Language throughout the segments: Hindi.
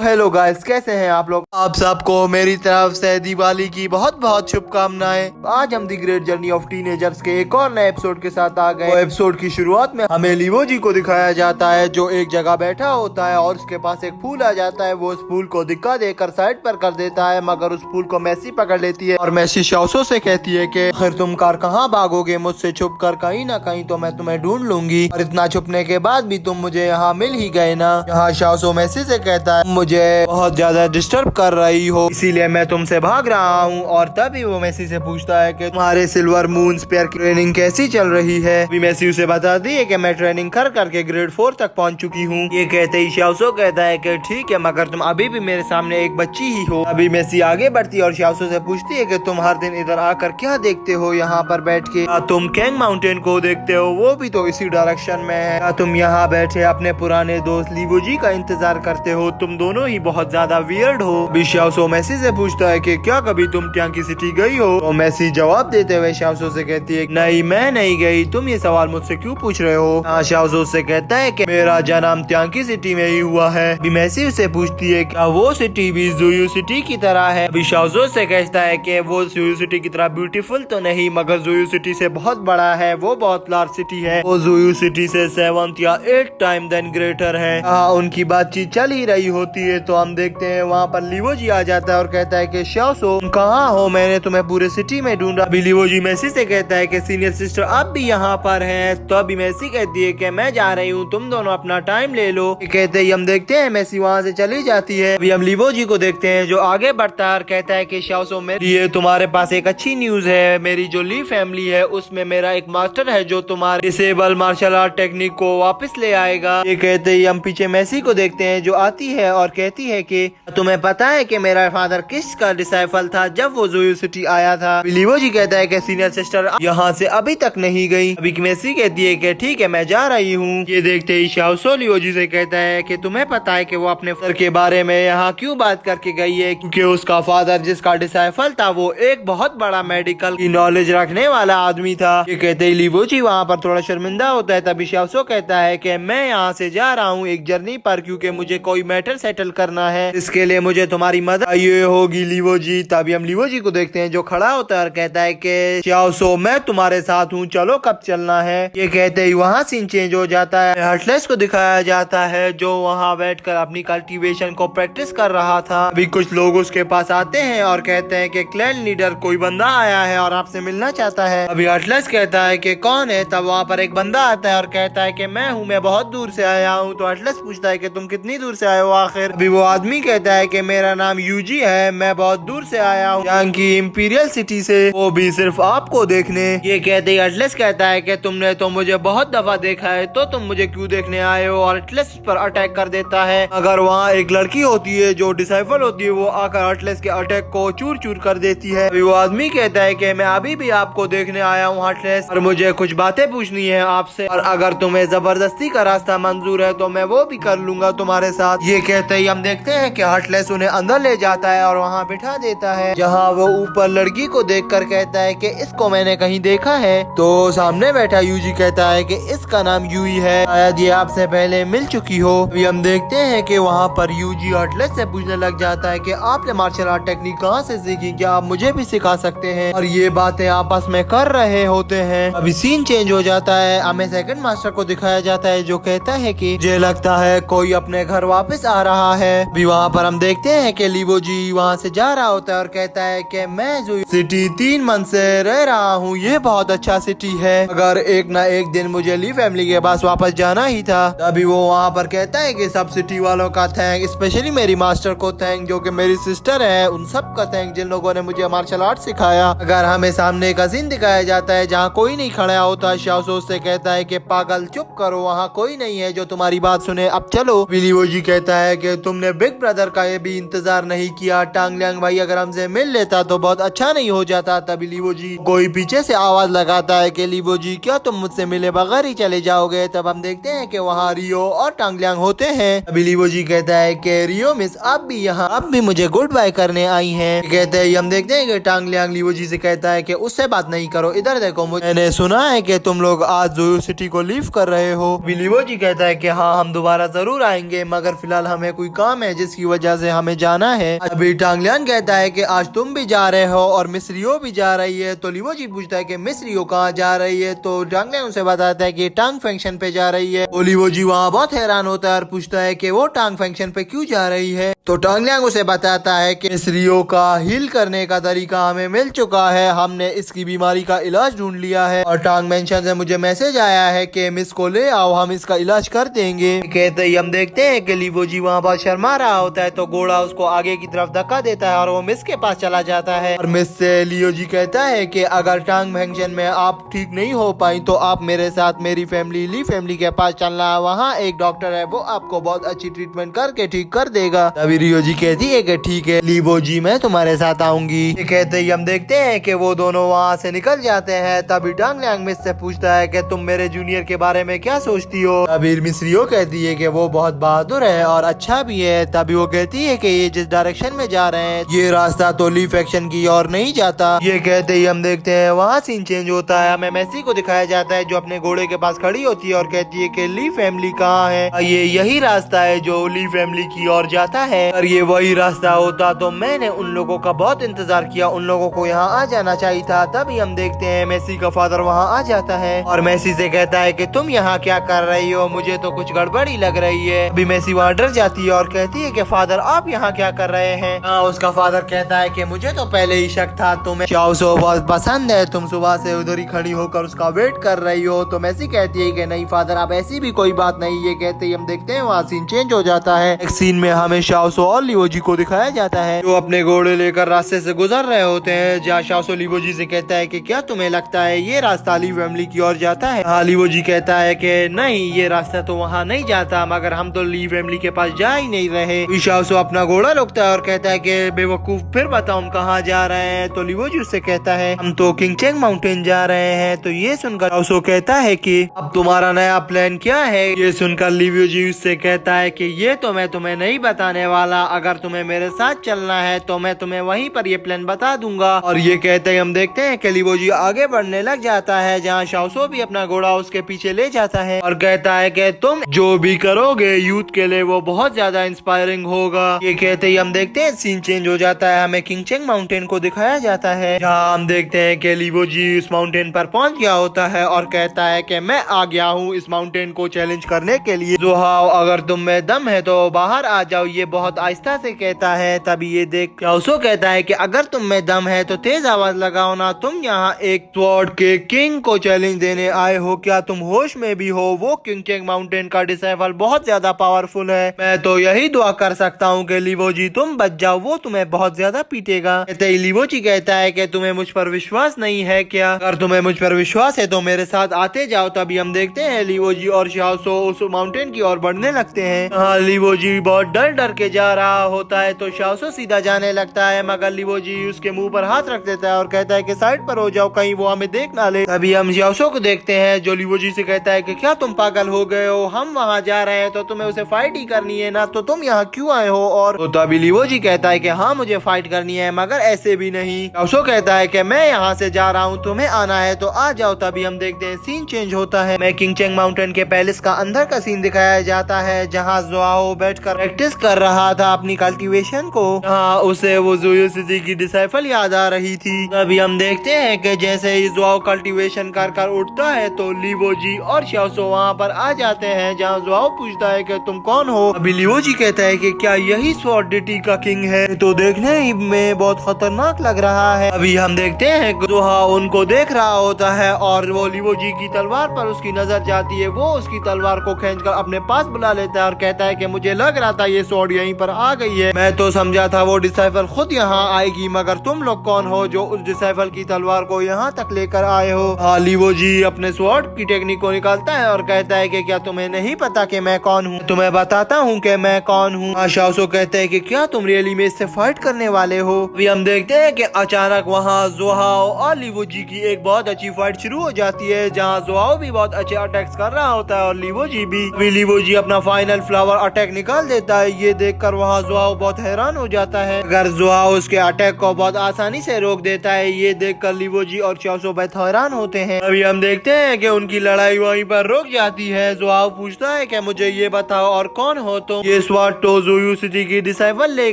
हेलो गाइस, कैसे हैं आप लोग। आप सबको मेरी तरफ से दिवाली की बहुत बहुत शुभकामनाएं। आज हम the great journey of teenagers के एक और नए एपिसोड के साथ आ गए। एपिसोड की शुरुआत में हमें लीवो जी को दिखाया जाता है जो एक जगह बैठा होता है और उसके पास एक फूल आ जाता है। वो उस फूल को दिक्का देकर साइड पर कर देता है, मगर उस फूल को मैसी पकड़ लेती है और मैसी शाओसो से कहती है कि आखिर तुम कार कहाँ भागोगे, मुझसे छुप कर कहीं ना कहीं तो मैं तुम्हें ढूंढ लूंगी, और इतना छुपने के बाद भी तुम मुझे यहाँ मिल ही गए ना। यहाँ शाओसो मैसी से कहता है मुझे बहुत ज्यादा डिस्टर्ब कर रही हो, इसीलिए मैं तुमसे भाग रहा हूँ। और तभी वो मैसी से पूछता है कि तुम्हारे सिल्वर मून स्पेयर की ट्रेनिंग कैसी चल रही है। अभी मैसी उसे बताती है कि मैं ट्रेनिंग कर करके ग्रेड 4 तक पहुँच चुकी हूँ। ये कहते ही शाओसो कहता है कि ठीक है, मगर तुम अभी भी मेरे सामने एक बच्ची ही हो। अभी मैसी आगे बढ़ती है और शाओसो से पूछती है कि तुम हर दिन इधर आकर क्या देखते हो यहाँ पर बैठ के। तुम कैंग माउंटेन को देखते हो, वो भी तो इसी डायरेक्शन में है। तुम यहाँ बैठे अपने पुराने दोस्त लीवो जी का इंतजार करते हो। तुम दोनों ही बहुत ज्यादा वियर्ड हो। अभी शाओसो मैसी से पूछता है कि क्या कभी तुम ट्यांकी सिटी गई हो। तो मैसी जवाब देते हुए शाओसो से कहती है नहीं, मैं नहीं गई, तुम ये सवाल मुझसे क्यों पूछ रहे हो। शाओसो से कहता है कि मेरा जन्म ट्यांकी सिटी में ही हुआ है। अभी मैसी से पूछती है क्या वो सिटी भी ज़ुयू सिटी की तरह है। अभी शाओसो से कहता है कि वो ज़ुयू सिटी की तरह ब्यूटीफुल तो नहीं, मगर ज़ुयू सिटी से बहुत बड़ा है, वो बहुत लार्ज सिटी है, वो ज़ुयू सिटी से 7th या 8th टाइम देन ग्रेटर है। उनकी बातचीत चल ही रही होती है तो हम देखते हैं वहाँ पर लीवो जी आ जाता है और कहता है कि शाओसो तुम कहाँ हो, मैंने तुम्हें पूरे सिटी में ढूंढा। अभी लीवो जी मैसी से कहता है कि सीनियर सिस्टर आप भी यहाँ पर हैं। तो अभी मैसी कहती है कि मैं जा रही हूँ, तुम दोनों अपना टाइम ले लो। कहते ही हम देखते हैं मैसी वहाँ से चली जाती है। अभी हम लीवो जी को देखते हैं जो आगे बढ़ता है और कहता है कि शाओसो मेरी ये तुम्हारे पास एक अच्छी न्यूज है। मेरी जो ली फैमिली है उसमें मेरा एक मास्टर है जो तुम्हारे डिसेबल मार्शल आर्ट टेक्निक को वापस ले आएगा। ये कहते ही हम पीछे मैसी को देखते हैं जो आती है और कहती है कि तुम्हें पता है कि मेरा फादर किसका डिसाइपल था जब वो ज़ुयू सिटी आया था। लीवो जी कहता है कि सीनियर सिस्टर यहाँ से अभी तक नहीं गई। अभी मैसी कहती है कि ठीक है, मैं जा रही हूँ। ये देखते ही शाओसो लीवो जी से कहता है कि तुम्हें पता है कि वो अपने फादर के बारे में यहाँ क्यों बात करके गई है, क्योंकि उसका फादर जिसका डिसाइपल था वो एक बहुत बड़ा मेडिकल की नॉलेज रखने वाला आदमी था। ये कहते ही लीवो जी वहाँ पर थोड़ा शर्मिंदा होता है। तभी शाओसो कहता है कि मैं यहाँ से जा रहा हूँ एक जर्नी पर, क्योंकि मुझे कोई मैटर सेटल करना है, इसके लिए मुझे तुम्हारी मदद चाहिए होगी लीवो जी। तभी हम लीवो जी को देखते हैं जो खड़ा होता है और कहता है कि शाओसो मैं तुम्हारे साथ हूँ, चलो कब चलना है। ये कहते ही वहाँ सीन चेंज हो जाता है। हर्टलेस को दिखाया जाता है जो वहाँ बैठकर अपनी कल्टीवेशन को प्रैक्टिस कर रहा था। अभी कुछ लोग उसके पास आते हैं और कहते हैं कि क्लैन लीडर कोई बंदा आया है और आपसे मिलना चाहता है। अभी हर्टलेस कहता है कि कौन है। तब वहाँ पर एक बंदा आता है और कहता है कि मैं हूँ, मैं बहुत दूर से आया हूँ। तो हर्टलेस पूछता है कि तुम कितनी दूर से आए हो आखिर। अभी वो आदमी कहता है कि मेरा नाम यूजी है, मैं बहुत दूर से आया हूँ यहाँ की इंपीरियल सिटी से, वो भी सिर्फ आपको देखने। ये कहते ही अटलस कहता है कि तुमने तो मुझे बहुत दफा देखा है, तो तुम मुझे क्यों देखने आए हो। और अटलस पर अटैक कर देता है। अगर वहाँ एक लड़की होती है जो डिसाइपल होती है, वो आकर अटलस के अटैक को चूर चूर कर देती है। अभी वो आदमी कहता है कि मैं अभी भी आपको देखने आया हूँ अटलस, और मुझे कुछ बातें पूछनी है आपसे, और अगर तुम्हें जबरदस्ती का रास्ता मंजूर है तो मैं वो भी कर लूंगा तुम्हारे साथ। ये कहते ही हम देखते हैं कि हर्टलेस उन्हें अंदर ले जाता है और वहाँ बिठा देता है, जहाँ वो ऊपर लड़की को देखकर कहता है कि इसको मैंने कहीं देखा है। तो सामने बैठा यूजी कहता है कि इसका नाम यूई है, शायद ये आपसे पहले मिल चुकी हो। अभी हम देखते हैं कि वहाँ पर यूजी हर्टलेस से पूछने लग जाता है कि आपने मार्शल आर्ट टेक्निक कहाँ से सीखी, क्या आप मुझे भी सिखा सकते हैं। और ये बातें आपस में कर रहे होते हैं। अभी सीन चेंज हो जाता है। हमें सेकंड मास्टर को दिखाया जाता है जो कहता है कि मुझे लगता है कोई अपने घर वापस आ रहा है। अभी वहाँ पर हम देखते हैं कि लीवो जी वहाँ से जा रहा होता है और कहता है कि मैं ज़ुयू सिटी 3 मंथ से रह रहा हूँ, ये बहुत अच्छा सिटी है, अगर एक ना एक दिन मुझे ली फैमिली के पास वापस जाना ही था। अभी वो वहाँ पर कहता है कि सब सिटी वालों का थैंक, स्पेशली मेरी मास्टर को थैंक जो कि मेरी सिस्टर है, उन सब का थैंक जिन लोगों ने मुझे मार्शल आर्ट सिखाया। अगर हमें सामने का सीन दिखाया जाता है जहाँ कोई नहीं खड़ा होता, शाओसो से कहता है कि पागल चुप करो, वहाँ कोई नहीं है जो तुम्हारी बात सुने, अब चलो। लीवो जी कहता है कि तुमने बिग ब्रदर का ये भी इंतजार नहीं किया, टांग लियांग भाई अगर हमसे मिल लेता तो बहुत अच्छा नहीं हो जाता। तभी लीवो जी कोई पीछे से आवाज लगाता है कि लीवो जी क्या तुम मुझसे मिले बगैर ही चले जाओगे। तब हम देखते हैं कि वहाँ रियो और टांग लियांग होते हैं। अभी लीवो जी कहता है कि रियो मिस आप भी यहाँ, अब भी मुझे गुड बाय करने आई हैं। कहते हैं हम देखते हैं कि टांग लियांग लीवो जी से कहता है कि उससे बात नहीं करो, इधर देखो, मैंने सुना है कि तुम लोग आज ज़ुयू सिटी को लीव कर रहे हो। लीवो जी कहता है कि हाँ हम दोबारा जरूर आएंगे, मगर फिलहाल हमें कोई काम है जिसकी वजह से हमें जाना है। अभी टांग लियांग कहता है कि आज तुम भी जा रहे हो और मिस रियो भी जा रही है। तो लीवो जी पूछता है कि मिस रियो कहाँ जा रही है। तो टांग लियांग उसे बताता है कि टांग फंक्शन पे जा रही है। तो लीवो जी वहाँ बहुत हैरान होता है और पूछता है कि वो टांग फंक्शन पे क्यों जा रही है। तो टांग लियांग उसे बताता है कि मिस रियो का हील करने का तरीका हमें मिल चुका है, हमने इसकी बीमारी का इलाज ढूंढ लिया है। और टांग मेंशन से मुझे मैसेज आया है कि मिस को ले आओ, हम इसका इलाज कर देंगे। कहते ही हम देखते हैं कि लीवो जी वहाँ पर शर्मा रहा होता है। तो घोड़ा उसको आगे की तरफ धक्का देता है और वो मिस के पास चला जाता है। और मिस से लियो जी कहता है कि अगर टांग फंक्शन में आप ठीक नहीं हो पाई तो आप मेरे साथ मेरी फैमिली ली फैमिली के पास चलना, वहाँ एक डॉक्टर है वो आपको बहुत अच्छी ट्रीटमेंट करके ठीक कर देगा। तभी लियो जी कहती है कि ठीक है लीवो जी मैं तुम्हारे साथ आऊंगी। कहते ही हम देखते हैं कि वो दोनों वहाँ से निकल जाते हैं। तभी टांग लियांग मिस से पूछता है कि तुम मेरे जूनियर के बारे में क्या सोचती हो। तभी मिस रियो कहती है कि वो बहुत बहादुर है और अच्छा भी है। तभी वो कहती है कि ये जिस डायरेक्शन में जा रहे हैं ये रास्ता तो ली फैक्शन की ओर नहीं जाता। ये कहते ही हम देखते हैं वहाँ सीन चेंज होता है। हमें मैसी को दिखाया जाता है जो अपने घोड़े के पास खड़ी होती है और कहती है कि ली फैमिली कहाँ है। ये यही रास्ता है जो ली फैमिली की ओर जाता है। अगर ये वही रास्ता होता तो मैंने उन लोगों का बहुत इंतजार किया, उन लोगों को यहाँ आ जाना चाहिए था। तभी हम देखते हैं मैसी का फादर वहाँ आ जाता है और मैसी से कहता है कि तुम यहाँ क्या कर रही हो, मुझे तो कुछ गड़बड़ी लग रही है। अभी मैसी वहाँ डर जाती है और कहती है कि फादर आप यहाँ क्या कर रहे हैं। उसका फादर कहता है कि मुझे तो पहले ही शक था तुम्हें चाओसो बहुत पसंद है, तुम सुबह से उधर ही खड़ी होकर उसका वेट कर रही हो। तो मैसी कहती है कि नहीं फादर अब ऐसी भी कोई बात नहीं। ये कहते ही हम देखते हैं वहाँ सीन चेंज हो जाता है। एक सीन में हमें शाओसो और लियो जी को दिखाया जाता है जो अपने घोड़े लेकर रास्ते से गुजर रहे होते हैं। जहाँ शाओसो लियो जी से कहता है कि क्या तुम्हें लगता है ये रास्ता ली फैमिली की ओर जाता है। हाँ लियो जी कहता है कि नहीं ये रास्ता तो वहाँ नहीं जाता, मगर हम तो ली फैमिली के पास जा ही नहीं रहे। शाओसो अपना घोड़ा रोकता है और कहता है कि बेवकूफ फिर बताओ हम कहाँ जा रहे हैं। तो लियो जी उससे कहता है हम तो किंगचेंग माउंटेन जा रहे हैं। तो ये सुनकर शाओसो कहता है कि अब तुम्हारा नया प्लान क्या है। ये सुनकर लियो जी उससे कहता है कि ये तो मैं तुम्हें नहीं बताने वाला, अगर तुम्हें मेरे साथ चलना है तो मैं तुम्हें वहीं पर ये प्लान बता दूंगा। और ये कहते ही हम देखते हैं कि लियो जी आगे बढ़ने लग जाता है जहाँ शाओसो भी अपना घोड़ा उसके पीछे ले जाता है और कहता है कि तुम जो भी करोगे यूथ के लिए वो बहुत ज्यादा इंस्पायरिंग होगा। ये कहते ही हम देखते हैं सीन चेंज हो जाता है। हमें किंगचेंग माउंटेन को दिखाया जाता है जहाँ हम देखते हैं कि लियो जी उस माउंटेन पर पहुंच गया होता है और कहता है कि मैं आ गया हूँ इस माउंटेन को चैलेंज करने के लिए। जोहाओ अगर तुम में दम है तो बाहर आ जाओ, ये बहुत आहिस्ता से कहता है। तभी ये देख शाओसो कहता है कि अगर तुम में दम है तो तेज आवाज लगाओ ना, तुम यहाँ एक स्वॉर्ड के किंग को चैलेंज देने आए हो, क्या तुम होश में भी हो। वो किंगचेंग माउंटेन का डिसाइपल बहुत ज्यादा पावरफुल है, मैं तो यही दुआ कर सकता हूँ कि लियो जी तुम बच जाओ, वो तुम्हें बहुत ज्यादा पीटेगा। लियो जी कहता है कि तुम्हें मुझ पर विश्वास नहीं है क्या, अगर तुम्हें मुझ पर विश्वास है तो मेरे साथ आते जाओ। तभी हम देखते हैं लियो जी और शाओसो उस माउंटेन की ओर बढ़ने लगते हैं। हाँ लियो जी बहुत डर डर के जा रहा होता है तो शाओसो सीधा जाने लगता है, मगर लियो जी उसके मुंह पर हाथ रख देता है और कहता है कि साइड पर हो जाओ कहीं वो हमें देख ना ले। अभी हम शाओसो को देखते हैं जो लियो जी से कहता है कि क्या तुम पागल हो गए हो, हम वहाँ जा रहे हैं तो तुम्हें उसे फाइट ही करनी है ना, तो तुम यहाँ क्यों आए हो। और तो तभी लियो जी कहता है कि हाँ मुझे फाइट करनी है मगर ऐसे भी नहीं। शाओसो कहता है कि मैं यहाँ से जा रहा हूँ, तुम्हें आना है तो आ जाओ। तभी हम देखते हैं सीन चेंज होता है। मैं किंगचेंग माउंटेन के पैलेस का अंदर का सीन दिखाया जाता है जहाँ जोआओ बैठकर प्रैक्टिस कर रहा था अपनी कल्टीवेशन को। हाँ उसे वो ज़ोयो सिजी की डिसाइपल याद आ रही थी। तभी हम देखते हैं कि जैसे ही जोआओ कल्टीवेशन कर कर उठता है तो लियो जी और शाओसो वहाँ पर आ जाते हैं जहाँ जोआओ पूछता है कि तुम कौन हो। अभी लियो जी कहता है कि क्या यही स्वॉर्डिटी का किंग है, तो देखने में बहुत खतरनाक लग रहा है। अभी हम देखते हैं जोआओ उनको देख रहा होता है और वो लियो जी की तलवार पर उसकी नजर जाती है, वो उसकी तलवार को खींचकर अपने पास बुला लेता है और कहता है कि मुझे लग रहा था ये स्वॉर्ड यहीं पर आ गई है, मैं तो समझा था वो डिसाइपल खुद यहाँ आएगी, मगर तुम लोग कौन हो जो उस डिसाइपल की तलवार को यहाँ तक लेकर आए हो। हाँ लियो जी अपने स्वॉर्ड की टेक्निक को निकालता है और कहता है कि क्या तुम्हें नहीं पता कि मैं कौन हूँ, तुम्हें बताता हूँ कि मैं कौन हूँ। शाओसो कहते हैं कि क्या तुम रियली में इससे फाइट करने वाले हो। अभी हम देखते हैं कि अचानक वहाँ जोहाओ और लियो जी की एक बहुत अच्छी फाइट शुरू हो जाती है जहाँ जोहाओ भी बहुत अच्छे अटैक्स कर रहा होता है और लियो जी भी। लियो जी अपना फाइनल फ्लावर अटैक निकाल देता है। ये देखकर वहाँ जोहाओ बहुत हैरान हो जाता है, अगर जोहाओ उसके अटैक को बहुत आसानी से रोक देता है। ये देखकर लियो जी और शाओसो बहुत हैरान होते हैं। अभी हम देखते हैं कि उनकी लड़ाई वहीं पर रुक जाती है। जोहाओ पूछता है कि मुझे ये बताओ और कौन हो तुम। ये स्वॉर्ड तो ज़ोयू सिटी की डिसाइबल ले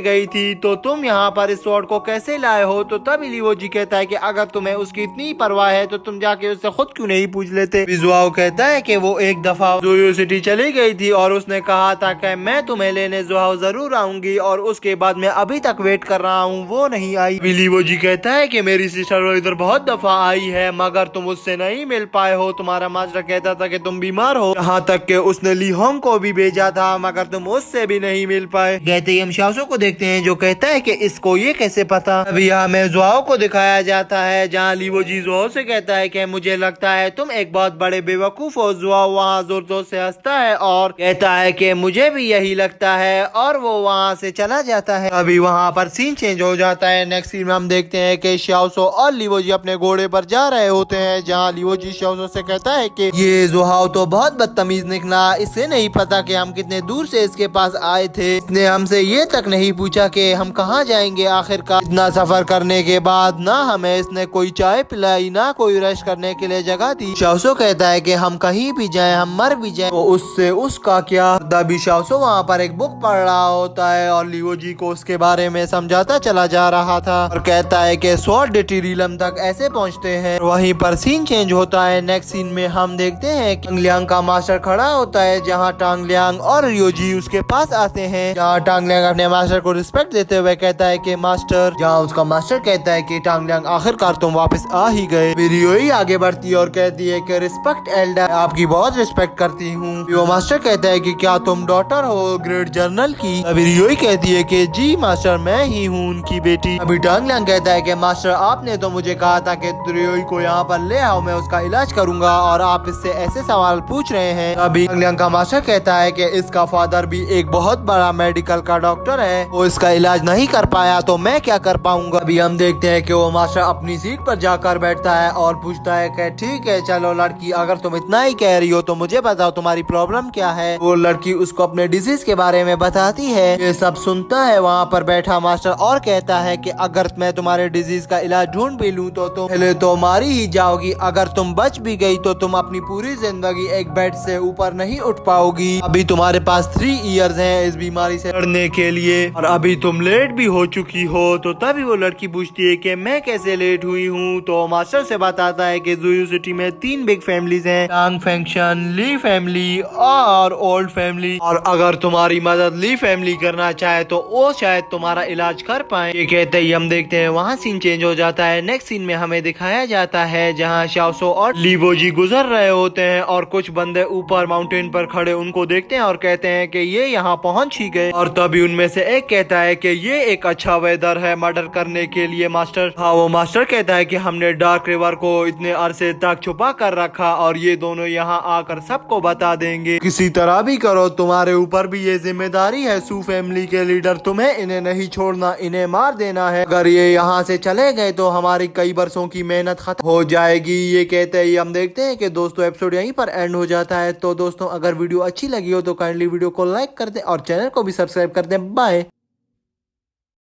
गई थी, तो तुम यहाँ पर इस स्वॉर्ड को कैसे लाए हो? तो तब लीवो जी कहता है कि अगर तुम्हें उसकी इतनी परवाह है तो तुम जाके उससे खुद क्यों नहीं पूछ लेते। जुआओ कहता है कि वो एक दफा ज़ोयू सिटी चली गई थी और उसने कहा था कि मैं तुम्हें लेने जुआओ जरूर आऊंगी, और उसके बाद मैं अभी तक वेट कर रहा हूँ, वो नहीं आई। लीवो जी कहता है कि मेरी सिस्टर इधर बहुत दफा आई है मगर तुम उससे नहीं मिल पाए हो। तुम्हारा मास्टर कहता था कि तुम बीमार हो, यहाँ तक कि उसने ली होंग को भी भेजा था मगर तुम उससे भी नहीं मिल पाए। कहते ही हम शाओसो को देखते हैं जो कहता है कि इसको ये कैसे पता। अभी हमें जुआओ को दिखाया जाता है जहाँ लीवो जी जुआओ से कहता है कि मुझे लगता है तुम एक बहुत बड़े बेवकूफ हो। जुआओ वहाँ जोर जोर से हंसता है और कहता है कि मुझे भी यही लगता है, और वो वहाँ से चला जाता है। अभी वहाँ पर सीन चेंज हो जाता है। नेक्स्ट सीन में हम देखते हैं कि शाओसो और लीवो जी अपने घोड़े पर जा रहे होते हैं, जहाँ लीवो जी शाओसो से कहता है कि ये जुआओ तो बहुत बदतमीज निकला, इसे नहीं पता कि हम कितने दूर से इसके पास आए थे, इसने हमसे ये तक नहीं पूछा कि हम कहाँ जाएंगे आखिरकार। इतना सफर करने के बाद ना हमें इसने कोई चाय पिलाई ना कोई रेस्ट करने के लिए जगह दी। शाओसो कहता है कि हम कहीं भी जाएं, हम मर भी जाएं, तो उससे उसका क्या। तभी शाओसो वहाँ पर एक बुक पढ़ रहा होता है और लीवो जी को उसके बारे में समझाता चला जा रहा था और कहता है कि स्वॉर्ड डिटीरियम तक ऐसे पहुँचते हैं। वहीं पर सीन चेंज होता है। नेक्स्ट सीन में हम देखते हैं टांग लियांग का मास्टर खड़ा होता है, जहाँ टांग लियांग और रियोजी उसके पास आते हैं, जहाँ टांग लियांग अपने मास्टर को रिस्पेक्ट देते हुए कहता है कि मास्टर, जहाँ उसका मास्टर कहता है कि टांग लियांग आखिरकार तुम वापस आ ही गए। रियोई आगे बढ़ती है और कहती है कि रिस्पेक्ट एल्डर, आपकी बहुत रिस्पेक्ट करती हूँ। वो मास्टर कहता है कि क्या तुम डॉटर हो ग्रेट जनरल की? अभी रियोई कहती है कि जी मास्टर, मैं ही हूँ उनकी बेटी। अभी टांग लियांग कहता है कि मास्टर आपने तो मुझे कहा था कि रियोई को यहाँ पर ले आओ, मैं उसका इलाज करूंगा, और आप इससे ऐसे सवाल पूछ रहे हैं। अभी टांग लियांग का मास्टर कहता है कि इसका फादर भी एक बहुत बड़ा मेडिकल का डॉक्टर है, वो इसका इलाज नहीं कर पाया तो मैं क्या कर पाऊंगा। अभी हम देखते हैं कि वो मास्टर अपनी सीट पर जाकर बैठता है और पूछता है कि ठीक है चलो लड़की, अगर तुम इतना ही कह रही हो तो मुझे बताओ तुम्हारी प्रॉब्लम क्या है। वो लड़की उसको अपने डिजीज के बारे में बताती है। ये सब सुनता है वहाँ पर बैठा मास्टर और कहता है कि अगर मैं तुम्हारे डिजीज का इलाज ढूंढ भी लूँ तो तुम पहले तो मारी ही जाओगी, अगर तुम बच भी गई तो तुम अपनी पूरी जिंदगी एक बेड से ऊपर नहीं उठ पाओगी। अभी तुम्हारे पास 3 इयर्स हैं इस बीमारी से लड़ने के लिए, और अभी तुम लेट भी हो चुकी हो। तो तभी वो लड़की पूछती है कि मैं कैसे लेट हुई हूँ। तो मास्टर से बताता है कि ज़ोयू सिटी में 3 बिग फैमिलीज हैं, टांग फैक्शन, ली फैमिली और ओल्ड फैमिली, और अगर तुम्हारी मदद ली फैमिली करना चाहे तो वो शायद तुम्हारा इलाज कर पाए। ये कहते ही हम देखते हैं वहाँ सीन चेंज हो जाता है। नेक्स्ट सीन में हमें दिखाया जाता है जहाँ शाओसो और लीवो जी गुजर रहे होते हैं और कुछ बंदे ऊपर माउंटेन पर खड़े उनको देखते हैं और कहते हैं कि ये यहाँ पहुँच ही गए। और तभी उनमें से एक कहता है कि ये एक अच्छा वेदर है मर्डर करने के लिए मास्टर। हाँ, वो मास्टर कहता है कि हमने डार्क रिवर को इतने अरसे तक छुपा कर रखा और ये दोनों यहाँ आकर सबको बता देंगे। किसी तरह भी करो, तुम्हारे ऊपर भी ये जिम्मेदारी है सू फैमिली के लीडर, तुम्हें इन्हें नहीं छोड़ना, इन्हें मार देना है। अगर ये यहाँ से चले गए तो हमारी कई बरसों की मेहनत खत्म हो जाएगी। ये कहते ही हम देखते हैं कि दोस्तों एपिसोड यहीं पर एंड हो जाता है। तो दोस्तों अगर वीडियो अच्छी लगी हो तो काइंडली वीडियो को लाइक कर दें और चैनल को भी सब्सक्राइब कर दें। बाय।